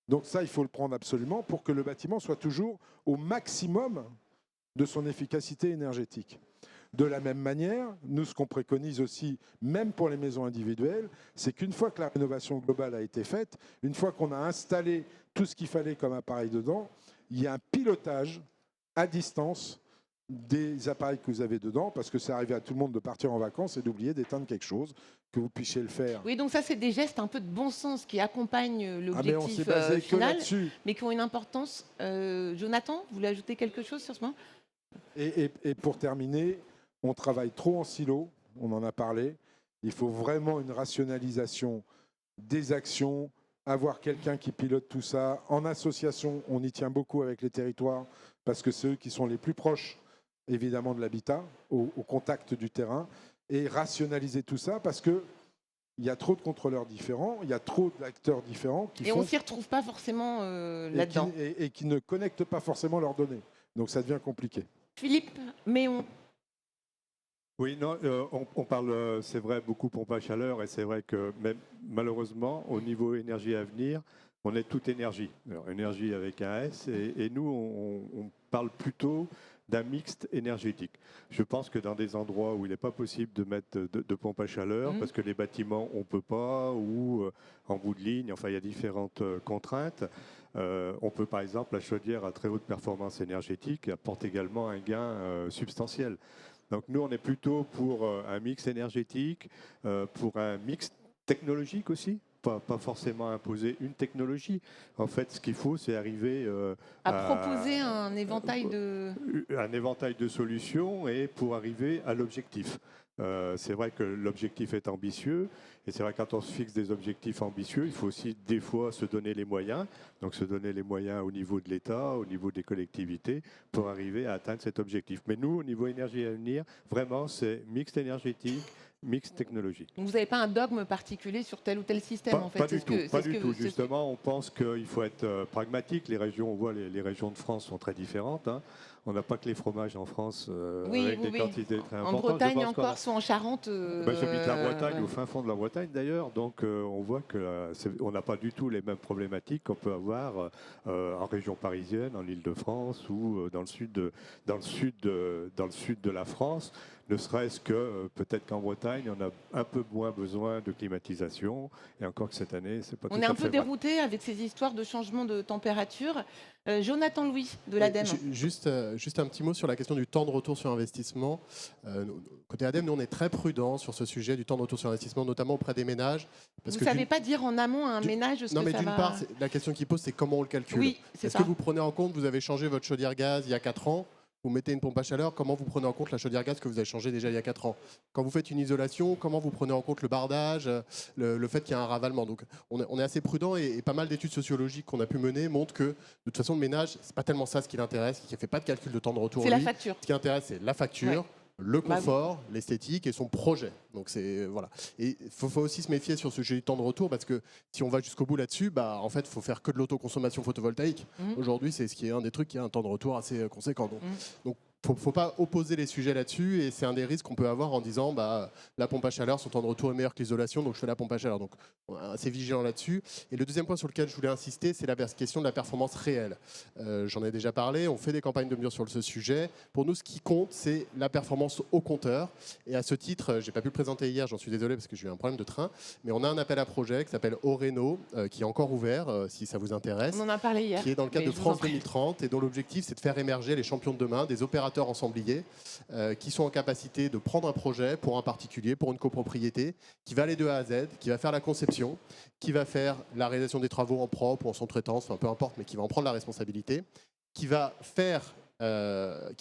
Donc ça, il faut le prendre absolument pour que le bâtiment soit toujours au maximum de son efficacité énergétique. De la même manière, nous, ce qu'on préconise aussi, même pour les maisons individuelles, c'est qu'une fois que la rénovation globale a été faite, une fois qu'on a installé tout ce qu'il fallait comme appareil dedans, il y a un pilotage à distance des appareils que vous avez dedans, parce que c'est arrivé à tout le monde de partir en vacances et d'oublier d'éteindre quelque chose, que vous puissiez le faire. Oui, donc ça, c'est des gestes un peu de bon sens qui accompagnent l'objectif final, mais qui ont une importance. Jonathan, vous voulez ajouter quelque chose sur ce point ? Et pour terminer, on travaille trop en silo, on en a parlé. Il faut vraiment une rationalisation des actions, avoir quelqu'un qui pilote tout ça. En association, on y tient beaucoup avec les territoires, parce que c'est eux qui sont les plus proches, évidemment, de l'habitat, au contact du terrain. Et rationaliser tout ça, parce que il y a trop de contrôleurs différents, il y a trop d'acteurs différents qui Et on ne s'y retrouve pas forcément là-dedans. et qui ne connectent pas forcément leurs données. Donc ça devient compliqué. Philippe Méon. Oui, non, on parle, c'est vrai, beaucoup pompe à chaleur, et c'est vrai que même, malheureusement, au niveau énergie à venir, on est toute énergie. Alors, énergie avec un S, et nous, on parle plutôt d'un mixte énergétique. Je pense que dans des endroits où il n'est pas possible de mettre de pompe à chaleur, parce que les bâtiments, on ne peut pas, ou en bout de ligne, enfin, il y a différentes contraintes. On peut, par exemple, la chaudière à très haute performance énergétique apporte également un gain substantiel. Donc nous, on est plutôt pour un mix énergétique, pour un mix technologique aussi. Pas forcément imposer une technologie. En fait, ce qu'il faut, c'est arriver à proposer un éventail de solutions, et pour arriver à l'objectif. C'est vrai que l'objectif est ambitieux, et c'est vrai que quand on se fixe des objectifs ambitieux, il faut aussi des fois se donner les moyens, donc se donner les moyens au niveau de l'État, au niveau des collectivités, pour arriver à atteindre cet objectif. Mais nous, au niveau énergie à venir, vraiment, c'est mixte énergétique, mix technologique. Donc vous n'avez pas un dogme particulier sur tel ou tel système, en fait. Pas du tout. Justement, on pense qu'il faut être pragmatique. Les régions, on voit les régions de France sont très différentes. Hein. On n'a pas que les fromages en France avec des quantités très importantes. En Bretagne, en Corse ou en Charente. J'habite la Bretagne, au fin fond de la Bretagne d'ailleurs. Donc on voit qu'on n'a pas du tout les mêmes problématiques qu'on peut avoir en région parisienne, en Île-de-France ou dans le sud de la France. Ne serait-ce que peut-être qu'en Bretagne, on a un peu moins besoin de climatisation. Et encore que cette année, c'est pas tout à fait On est un peu vrai. dérouté avec ces histoires de changement de température. Jonathan Louis, de l'ADEME. Juste un petit mot sur la question du temps de retour sur investissement. Côté ADEME, nous, on est très prudents sur ce sujet du temps de retour sur investissement, notamment auprès des ménages. Vous ne savez pas dire en amont à un ménage ce que ça va... Non, mais d'une part, la question qui pose, c'est comment on le calcule. Oui, c'est ça. Est-ce que vous prenez en compte, vous avez changé votre chaudière gaz il y a 4 ans, vous mettez une pompe à chaleur, comment vous prenez en compte la chaudière gaz que vous avez changée déjà il y a 4 ans? Quand vous faites une isolation, comment vous prenez en compte le bardage, le fait qu'il y a un ravalement? Donc on est assez prudent, et pas mal d'études sociologiques qu'on a pu mener montrent que de toute façon le ménage, c'est pas tellement ça ce qui l'intéresse, qui ne fait pas de calcul de temps de retour. C'est la facture. Ce qui intéresse, c'est la facture. Ouais. Le confort, l'esthétique et son projet. Donc c'est voilà. Et il faut aussi se méfier sur ce sujet du temps de retour, parce que si on va jusqu'au bout là-dessus, en fait, il faut faire que de l'autoconsommation photovoltaïque. Aujourd'hui, c'est ce qui est un des trucs qui a un temps de retour assez conséquent. Donc faut pas opposer les sujets là-dessus, et c'est un des risques qu'on peut avoir en disant la pompe à chaleur, son temps de retour est meilleur que l'isolation, donc je fais la pompe à chaleur. Donc on est assez vigilant là-dessus. Et le deuxième point sur lequel je voulais insister, c'est la question de la performance réelle. J'en ai déjà parlé, on fait des campagnes de mesure sur ce sujet. Pour nous, ce qui compte, c'est la performance au compteur. Et à ce titre, j'ai pas pu le présenter hier, j'en suis désolé parce que j'ai eu un problème de train, mais on a un appel à projet qui s'appelle Oreno, qui est encore ouvert, si ça vous intéresse. On en a parlé hier. Qui est dans le cadre de France 2030, et dont l'objectif, c'est de faire émerger les champions de demain, des opérateurs ensembliers qui sont en capacité de prendre un projet pour un particulier, pour une copropriété, qui va aller de A à Z, qui va faire la conception, qui va faire la réalisation des travaux en propre ou en sous-traitance, enfin peu importe, mais qui va en prendre la responsabilité, qui va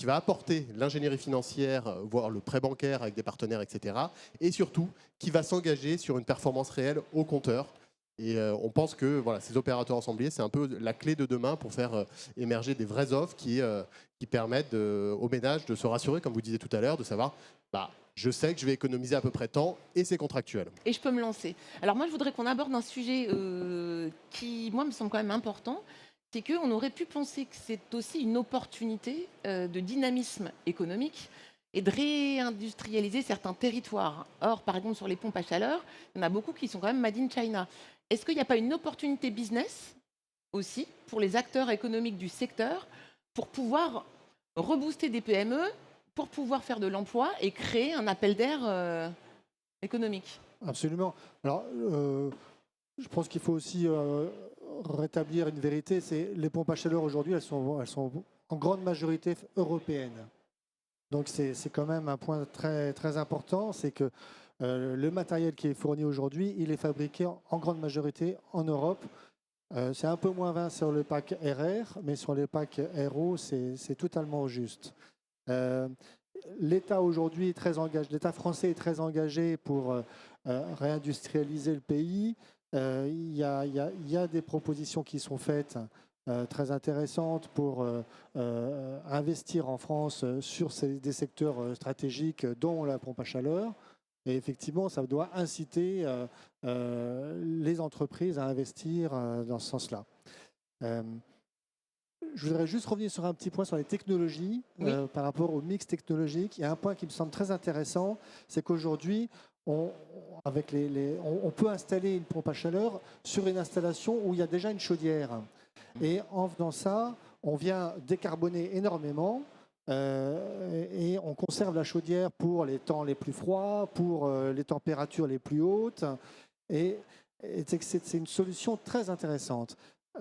apporter l'ingénierie financière, voire le prêt bancaire avec des partenaires, etc. Et surtout, qui va s'engager sur une performance réelle au compteur. Et on pense que ces opérateurs ensembliers, c'est un peu la clé de demain pour faire émerger des vraies offres qui permettent aux ménages de se rassurer, comme vous disiez tout à l'heure, de savoir je sais que je vais économiser à peu près tant, et c'est contractuel. Et je peux me lancer. Alors moi, je voudrais qu'on aborde un sujet qui, moi, me semble quand même important. C'est qu'on aurait pu penser que c'est aussi une opportunité de dynamisme économique et de réindustrialiser certains territoires. Or, par exemple, sur les pompes à chaleur, il y en a beaucoup qui sont quand même made in China. Est-ce qu'il n'y a pas une opportunité business aussi pour les acteurs économiques du secteur pour pouvoir rebooster des PME, pour pouvoir faire de l'emploi et créer un appel d'air économique? Absolument. Alors, je pense qu'il faut aussi rétablir une vérité. C'est les pompes à chaleur aujourd'hui, elles sont en grande majorité européennes. Donc c'est quand même un point très, très important, c'est que le matériel qui est fourni aujourd'hui, il est fabriqué en grande majorité en Europe. C'est un peu moins 20 sur le pack RR, mais sur les packs RO, c'est totalement juste. L'État aujourd'hui est très engagé, l'État français est très engagé pour réindustrialiser le pays. Il y a des propositions qui sont faites très intéressantes pour investir en France sur des secteurs stratégiques, dont la pompe à chaleur. Et effectivement, ça doit inciter les entreprises à investir dans ce sens-là. Je voudrais juste revenir sur un petit point sur les technologies par rapport au mix technologique. Il y a un point qui me semble très intéressant, c'est qu'aujourd'hui, on peut installer une pompe à chaleur sur une installation où il y a déjà une chaudière. Et en faisant ça, on vient décarboner énormément et on conserve la chaudière pour les temps les plus froids, pour les températures les plus hautes. Et c'est une solution très intéressante.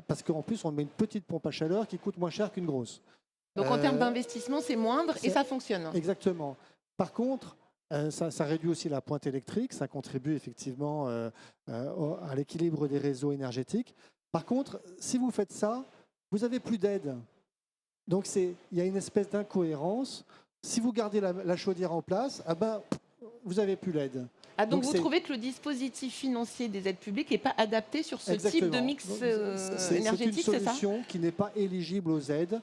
Parce qu'en plus, on met une petite pompe à chaleur qui coûte moins cher qu'une grosse. Donc en termes d'investissement, c'est moindre et ça fonctionne. Exactement. Par contre, ça réduit aussi la pointe électrique, ça contribue effectivement à l'équilibre des réseaux énergétiques. Par contre, si vous faites ça, vous n'avez plus d'aide. Donc il y a une espèce d'incohérence. Si vous gardez la chaudière en place, vous n'avez plus l'aide. Ah, donc vous trouvez que le dispositif financier des aides publiques n'est pas adapté sur ce type de mix énergétique, c'est ça ? C'est une solution qui n'est pas éligible aux aides,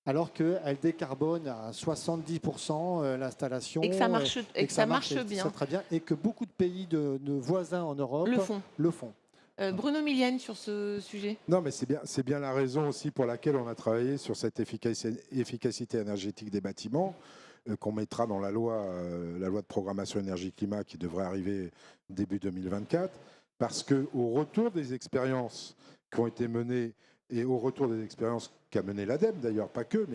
alors qu'elle décarbone à 70% l'installation. Et que ça marche bien. Très bien. Et que beaucoup de pays de voisins en Europe le font. Bruno Millienne sur ce sujet. Non, mais c'est bien la raison aussi pour laquelle on a travaillé sur cette efficacité énergétique des bâtiments. Qu'on mettra dans la loi de programmation énergie-climat qui devrait arriver début 2024, parce qu'au retour des expériences qui ont été menées et au retour des expériences qu'a mené l'ADEME, d'ailleurs, pas que,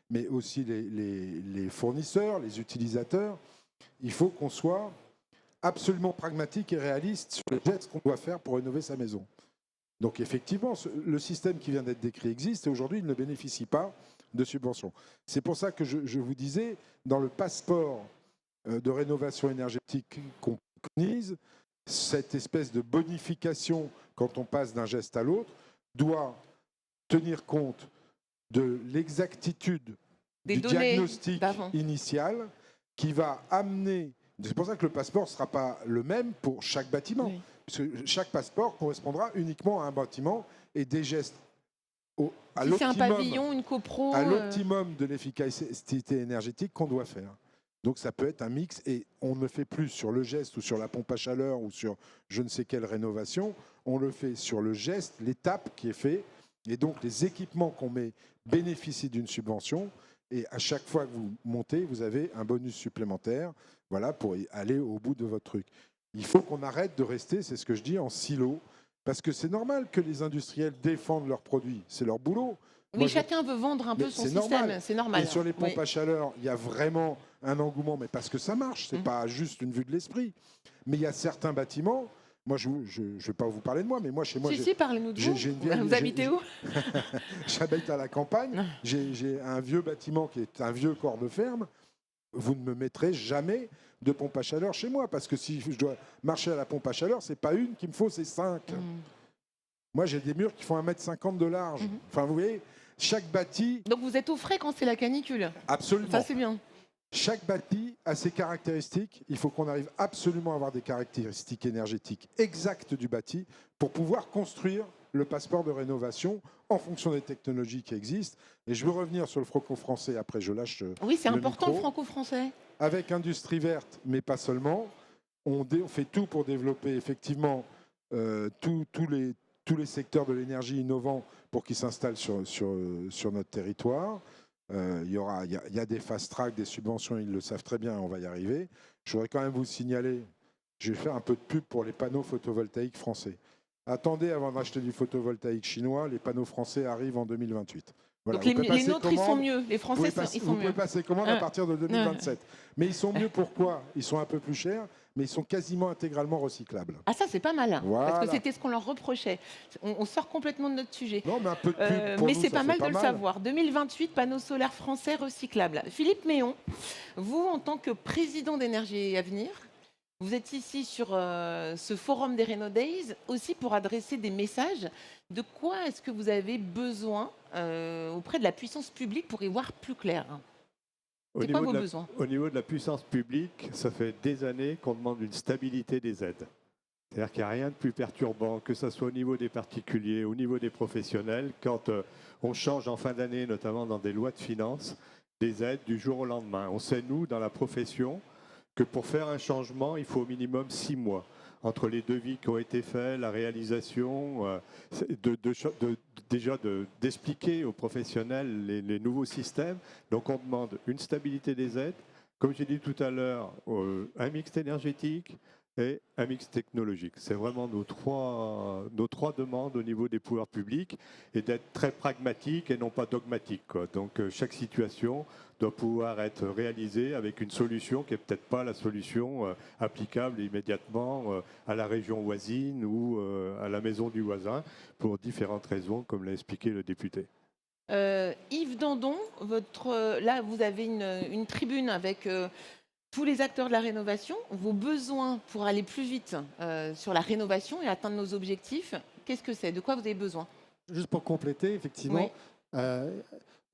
mais aussi les fournisseurs, les utilisateurs, il faut qu'on soit absolument pragmatique et réaliste sur les gestes qu'on doit faire pour rénover sa maison. Donc effectivement, le système qui vient d'être décrit existe et aujourd'hui, il ne bénéficie pas de subventions. C'est pour ça que je vous disais, dans le passeport de rénovation énergétique qu'on préconise, cette espèce de bonification quand on passe d'un geste à l'autre doit tenir compte de l'exactitude du diagnostic initial qui va amener... C'est pour ça que le passeport ne sera pas le même pour chaque bâtiment. Oui. Parce que chaque passeport correspondra uniquement à un bâtiment et des gestes si c'est un pavillon, une copro... à l'optimum de l'efficacité énergétique qu'on doit faire. Donc ça peut être un mix et on ne le fait plus sur le geste ou sur la pompe à chaleur ou sur je ne sais quelle rénovation, on le fait sur le geste, l'étape qui est faite et donc les équipements qu'on met bénéficient d'une subvention et à chaque fois que vous montez, vous avez un bonus supplémentaire pour aller au bout de votre truc. Il faut qu'on arrête de rester, c'est ce que je dis, en silo. Parce que c'est normal que les industriels défendent leurs produits, c'est leur boulot. Oui, chacun veut vendre un peu son système, c'est normal. Et sur les pompes à chaleur, il y a vraiment un engouement, mais parce que ça marche, c'est pas juste une vue de l'esprit. Mais il y a certains bâtiments, moi je ne vais pas vous parler de moi, mais moi chez moi... Si, parlez-nous de vous. Vous habitez où? J'habite à la campagne, j'ai un vieux bâtiment qui est un vieux corps de ferme. Vous ne me mettrez jamais de pompe à chaleur chez moi, parce que si je dois marcher à la pompe à chaleur, c'est pas une qu'il me faut, c'est 5. Moi, j'ai des murs qui font 1,50 m de large. Enfin, vous voyez, chaque bâti... Donc vous êtes au frais quand c'est la canicule? Absolument. Ça, c'est bien. Chaque bâti a ses caractéristiques. Il faut qu'on arrive absolument à avoir des caractéristiques énergétiques exactes du bâti pour pouvoir construire le passeport de rénovation en fonction des technologies qui existent. Et je veux revenir sur le franco-français, après je lâche Oui, c'est important micro. le franco-français. Avec Industrie Verte, mais pas seulement, on fait tout pour développer effectivement tous les secteurs de l'énergie innovants pour qu'ils s'installent sur notre territoire. Il y a des fast-track, des subventions, ils le savent très bien, on va y arriver. Je voudrais quand même vous signaler, je vais faire un peu de pub pour les panneaux photovoltaïques français. Attendez, avant d'acheter du photovoltaïque chinois, les panneaux français arrivent en 2028. Voilà, donc les nôtres, ils sont mieux. Les Français, ils sont mieux. Vous pouvez passer commande à partir de 2027. Mais ils sont mieux pourquoi? Ils sont un peu plus chers, mais ils sont quasiment intégralement recyclables. Ah ça, c'est pas mal. Voilà. Parce que c'était ce qu'on leur reprochait. On sort complètement de notre sujet. Non, mais un peu de pub pour mais nous, c'est pas mal de le savoir. 2028, panneaux solaires français recyclables. Philippe Méon, vous, en tant que président d'Énergie Avenir, vous êtes ici sur ce forum des Reno Days aussi pour adresser des messages. De quoi est-ce que vous avez besoin auprès de la puissance publique pour y voir plus clair? C'est quoi vos besoins? Au niveau de la puissance publique, ça fait des années qu'on demande une stabilité des aides. C'est-à-dire qu'il n'y a rien de plus perturbant, que ce soit au niveau des particuliers, au niveau des professionnels, quand on change en fin d'année, notamment dans des lois de finances, des aides du jour au lendemain. On sait, nous, dans la profession, que pour faire un changement, il faut au minimum 6 mois entre les devis qui ont été faits, la réalisation, d'expliquer aux professionnels les nouveaux systèmes. Donc on demande une stabilité des aides, comme j'ai dit tout à l'heure, un mix énergétique et un mix technologique. C'est vraiment nos trois demandes au niveau des pouvoirs publics, et d'être très pragmatique et non pas dogmatique, quoi. Donc chaque situation doit pouvoir être réalisée avec une solution qui n'est peut-être pas la solution applicable immédiatement à la région voisine ou à la maison du voisin, pour différentes raisons, comme l'a expliqué le député. Yves Dandon, là vous avez une tribune avec tous les acteurs de la rénovation. Vos besoins pour aller plus vite sur la rénovation et atteindre nos objectifs, qu'est-ce que c'est? De quoi vous avez besoin? Juste pour compléter, effectivement,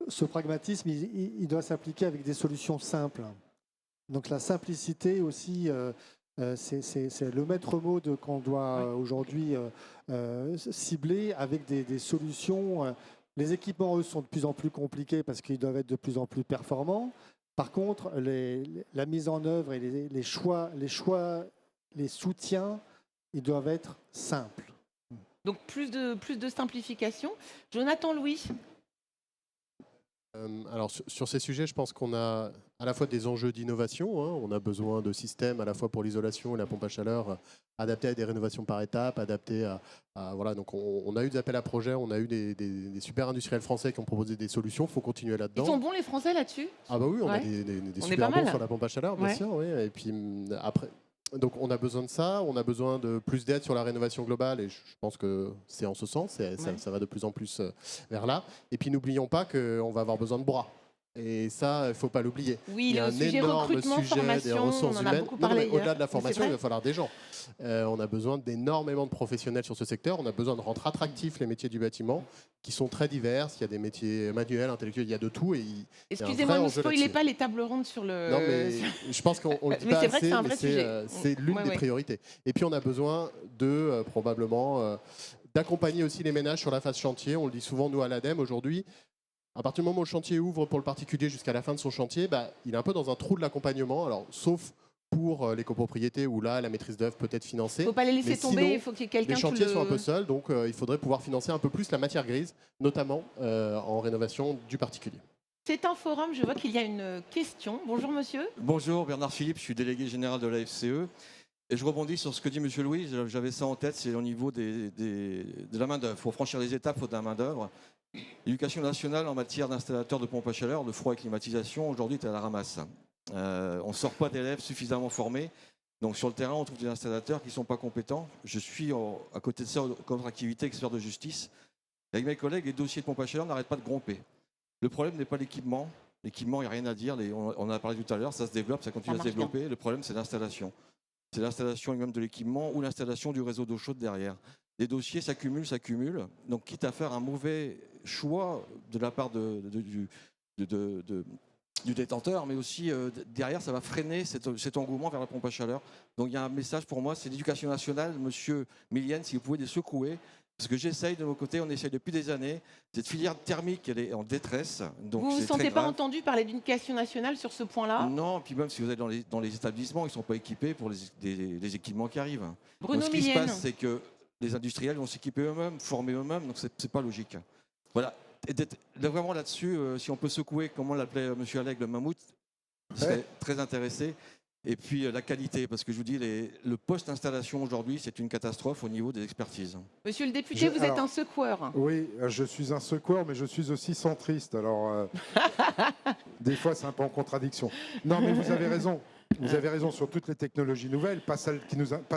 ce pragmatisme, il doit s'appliquer avec des solutions simples. Donc la simplicité aussi, c'est le maître mot qu'on doit aujourd'hui cibler avec des solutions. Les équipements, eux, sont de plus en plus compliqués parce qu'ils doivent être de plus en plus performants. Par contre, la mise en œuvre et les choix, les soutiens, ils doivent être simples. Donc plus de simplification. Jonathan Louis. Alors sur ces sujets, je pense qu'on a à la fois des enjeux d'innovation. On a besoin de systèmes à la fois pour l'isolation et la pompe à chaleur adaptés à des rénovations par étapes, adaptés voilà. Donc on a eu des appels à projets, on a eu des super industriels français qui ont proposé des solutions. Il faut continuer là-dedans. Ils sont bons les Français là-dessus? Ah bah oui, on a des super bons sur la pompe à chaleur, bien sûr. Oui. Et puis après. Donc on a besoin de ça, on a besoin de plus d'aide sur la rénovation globale, et je pense que c'est en ce sens, ça va de plus en plus vers là. Et puis n'oublions pas qu'on va avoir besoin de bras. Et ça, il ne faut pas l'oublier. Oui, il y a un sujet énorme recrutement, sujet formation, des ressources on en a humaines. beaucoup parlé hier. Au-delà de la formation, il va falloir des gens. On a besoin d'énormément de professionnels sur ce secteur. On a besoin de rendre attractifs les métiers du bâtiment, qui sont très divers. Il y a des métiers manuels, intellectuels, il y a de tout. Excusez-moi, ne spoilez pas les tables rondes sur le... Non, mais je pense qu'on le dit pas c'est vrai assez, que c'est un mais vrai sujet. c'est l'une des priorités. Et puis on a besoin de, probablement, d'accompagner aussi les ménages sur la phase chantier. On le dit souvent, nous, à l'ADEME, aujourd'hui. À partir du moment où le chantier ouvre pour le particulier jusqu'à la fin de son chantier, il est un peu dans un trou de l'accompagnement. Alors, sauf pour les copropriétés où là, la maîtrise d'œuvre peut être financée. Il ne faut pas les laisser tomber, il faut qu'il y ait quelqu'un qui... Les chantiers sont un peu seuls, donc il faudrait pouvoir financer un peu plus la matière grise, notamment en rénovation du particulier. C'est un forum, je vois qu'il y a une question. Bonjour monsieur. Bonjour, Bernard Philippe, je suis délégué général de la FCE. Et je rebondis sur ce que dit monsieur Louis, j'avais ça en tête, c'est au niveau de la main-d'œuvre. Il faut franchir les étapes, il faut de la main-d'œuvre. L'éducation nationale en matière d'installateurs de pompes à chaleur, de froid et climatisation, aujourd'hui, est à la ramasse. On ne sort pas d'élèves suffisamment formés. Donc sur le terrain, on trouve des installateurs qui ne sont pas compétents. Je suis à côté de ça, comme activité, expert de justice. Avec mes collègues, les dossiers de pompes à chaleur n'arrêtent pas de grimper. Le problème n'est pas l'équipement. L'équipement, il n'y a rien à dire. On en a parlé tout à l'heure, ça se développe, ça continue à se développer. Bien. Le problème, c'est l'installation. C'est l'installation même de l'équipement ou l'installation du réseau d'eau chaude derrière. Les dossiers s'accumulent. Donc, quitte à faire un mauvais choix de la part du détenteur, mais aussi derrière, ça va freiner cet engouement vers la pompe à chaleur. Donc, il y a un message pour moi, c'est l'éducation nationale. Monsieur Millienne, si vous pouvez les secouer, parce que j'essaye de mon côté, on essaye depuis des années. Cette filière thermique, elle est en détresse. Donc vous ne vous sentez pas entendu par l'éducation nationale sur ce point-là? Non, puis même si vous êtes dans les établissements, ils ne sont pas équipés pour les équipements qui arrivent. Bruno donc, ce qui se passe, c'est que les industriels vont s'équiper eux-mêmes, former eux-mêmes, donc c'est pas logique. Voilà. Et vraiment là-dessus, si on peut secouer, comment l'appelait M. Alleg, le mammouth, je serais très intéressé. Et puis la qualité, parce que je vous dis, le post-installation aujourd'hui, c'est une catastrophe au niveau des expertises. Monsieur le député, vous êtes un secoueur. Oui, je suis un secoueur, mais je suis aussi centriste. Alors, des fois, c'est un peu en contradiction. Non, mais vous avez raison. Vous avez raison sur toutes les technologies nouvelles, pas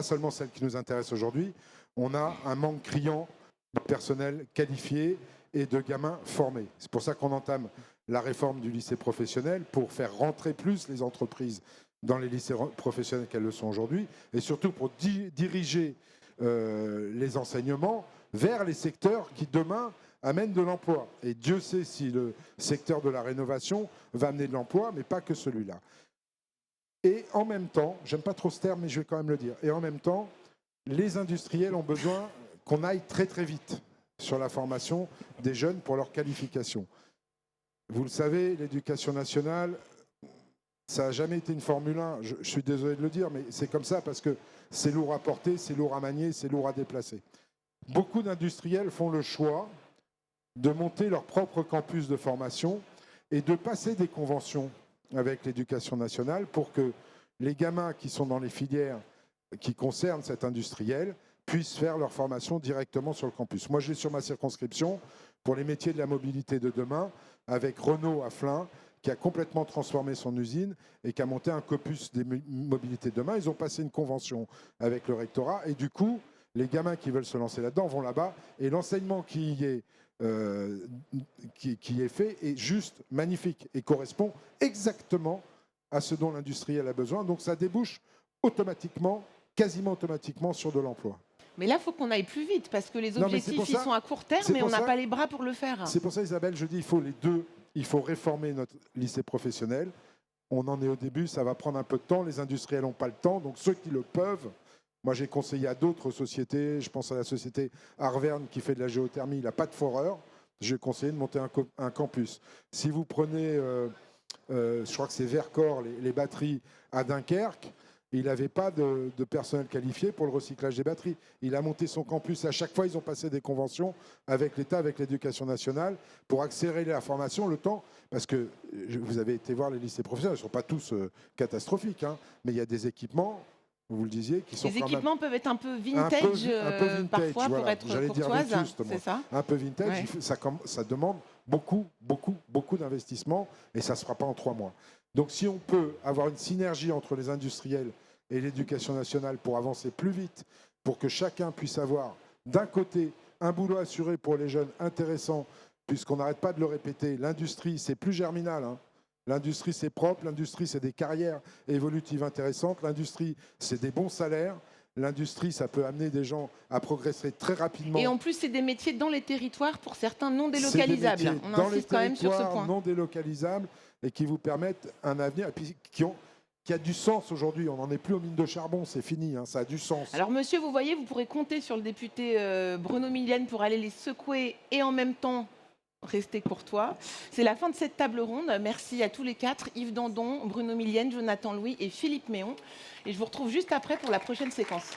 seulement celles qui nous intéressent aujourd'hui. On a un manque criant de personnel qualifié et de gamins formés. C'est pour ça qu'on entame la réforme du lycée professionnel pour faire rentrer plus les entreprises dans les lycées professionnels qu'elles le sont aujourd'hui, et surtout pour diriger les enseignements vers les secteurs qui, demain, amènent de l'emploi. Et Dieu sait si le secteur de la rénovation va amener de l'emploi, mais pas que celui-là. Et en même temps, j'aime pas trop ce terme, mais je vais quand même le dire, et en même temps, les industriels ont besoin qu'on aille très très vite sur la formation des jeunes pour leur qualification. Vous le savez, l'éducation nationale, ça n'a jamais été une Formule 1. Je suis désolé de le dire, mais c'est comme ça parce que c'est lourd à porter, c'est lourd à manier, c'est lourd à déplacer. Beaucoup d'industriels font le choix de monter leur propre campus de formation et de passer des conventions avec l'éducation nationale pour que les gamins qui sont dans les filières qui concernent cet industriel puissent faire leur formation directement sur le campus. Moi, j'ai sur ma circonscription, pour les métiers de la mobilité de demain, avec Renault à Flins, qui a complètement transformé son usine et qui a monté un campus des mobilités de demain. Ils ont passé une convention avec le rectorat et du coup, les gamins qui veulent se lancer là-dedans vont là-bas et l'enseignement qui est fait est juste magnifique et correspond exactement à ce dont l'industriel a besoin. Donc ça débouche automatiquement, quasiment automatiquement sur de l'emploi. Mais là, il faut qu'on aille plus vite parce que les Non, mais objectifs, ils sont à court terme, c'est mais on pour n'a ça- pas les bras pour le faire. C'est pour ça, Isabelle, je dis il faut les deux. Il faut réformer notre lycée professionnel. On en est au début, ça va prendre un peu de temps. Les industriels n'ont pas le temps, donc ceux qui le peuvent. Moi, j'ai conseillé à d'autres sociétés. Je pense à la société Arverne qui fait de la géothermie. Il n'a pas de foreur. J'ai conseillé de monter un campus. Si vous prenez, je crois que c'est Vercors, les batteries à Dunkerque, il n'avait pas de personnel qualifié pour le recyclage des batteries. Il a monté son campus. À chaque fois, ils ont passé des conventions avec l'État, avec l'Éducation nationale, pour accélérer la formation, le temps. Parce que vous avez été voir les lycées professionnels, ils ne sont pas tous catastrophiques, hein, mais il y a des équipements, vous le disiez, qui sont Les quand même équipements peuvent être un peu un vintage, peu vintage, parfois, voilà. pour être J'allais dire courtoise. vétuste, moi. C'est ça. un peu vintage. Ouais. Ça demande beaucoup d'investissement et ça ne se fera pas en 3 mois. Donc si on peut avoir une synergie entre les industriels et l'éducation nationale pour avancer plus vite, pour que chacun puisse avoir d'un côté un boulot assuré pour les jeunes intéressant, puisqu'on n'arrête pas de le répéter, l'industrie c'est plus germinal, hein. L'industrie c'est propre, l'industrie c'est des carrières évolutives intéressantes, l'industrie c'est des bons salaires, l'industrie ça peut amener des gens à progresser très rapidement. Et en plus, c'est des métiers dans les territoires, pour certains non C'est des délocalisables. métiers On dans les insiste quand même sur ce territoires point. non délocalisables et qui vous permettent un avenir et puis qui a du sens aujourd'hui. On n'en est plus aux mines de charbon, c'est fini, hein, ça a du sens. Alors monsieur, vous voyez, vous pourrez compter sur le député Bruno Millienne pour aller les secouer et en même temps rester courtois. C'est la fin de cette table ronde. Merci à tous les 4, Yves Dandon, Bruno Millienne, Jonathan Louis et Philippe Méon. Et je vous retrouve juste après pour la prochaine séquence.